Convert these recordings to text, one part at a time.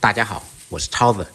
大家好，我是超子。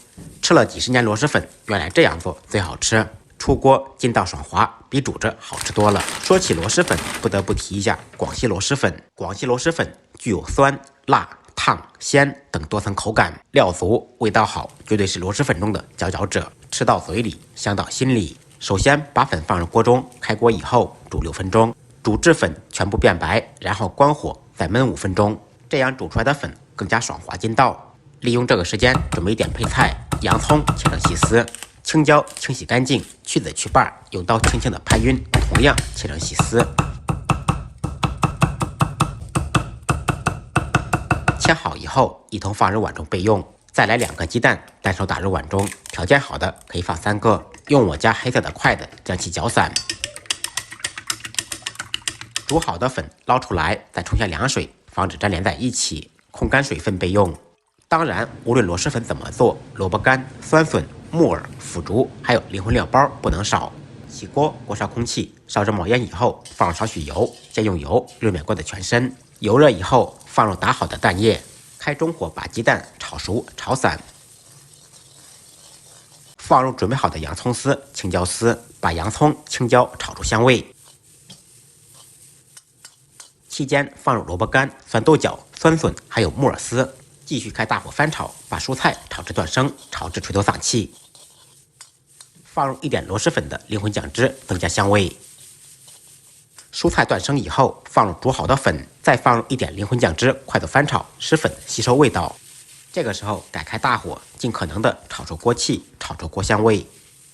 吃了几十年螺蛳粉，原来这样做最好吃。出锅筋道爽滑，比煮着好吃多了。说起螺蛳粉，不得不提一下广西螺蛳粉。广西螺蛳粉具有酸、辣、烫、鲜等多层口感，料足，味道好，绝对是螺蛳粉中的佼佼者。吃到嘴里，香到心里。首先把粉放入锅中，开锅以后煮6分钟，煮至粉全部变白，然后关火再焖5分钟，这样煮出来的粉更加爽滑筋道。利用这个时间准备一点配菜，洋葱切成细丝，青椒清洗干净，去籽去瓣，用刀轻轻的拍匀，同样切成细丝。切好以后，一同放入碗中备用。再来2个鸡蛋，单手打入碗中，条件好的可以放3个。用我家黑色的筷子将其搅散。煮好的粉捞出来，再冲下凉水，防止粘连在一起，控干水分备用。当然，无论螺蛳粉怎么做，萝卜干、酸笋、木耳、腐竹还有灵魂料包不能少。起锅，锅烧空气，烧至冒烟以后，放入少许油，先用油热面锅的全身。油热以后，放入打好的蛋液，开中火把鸡蛋炒熟、炒散。放入准备好的洋葱丝、青椒丝，把洋葱、青椒炒出香味。期间放入萝卜干、酸豆角、酸笋还有木耳丝。继续开大火翻炒，把蔬菜炒至断生，炒至垂头丧气。放入一点螺蛳粉的灵魂酱汁，增加香味。蔬菜断生以后，放入煮好的粉，再放入一点灵魂酱汁，快速翻炒，使粉吸收味道。这个时候改开大火，尽可能的炒出锅气，炒出锅香味。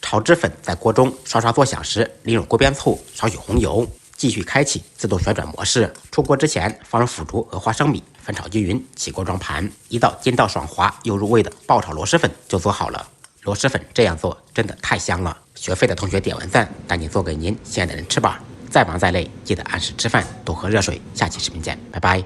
炒至粉在锅中刷刷作响时，淋入锅边醋，少许红油。继续开启自动旋转模式。出锅之前放入腐竹和花生米，翻炒均匀，起锅装盘。一道筋道爽滑又入味的爆炒螺蛳粉就做好了。螺蛳粉这样做真的太香了，学废的同学点完赞，赶紧做给您心爱的人吃吧。再忙再累，记得按时吃饭，多喝热水。下期视频见，拜拜。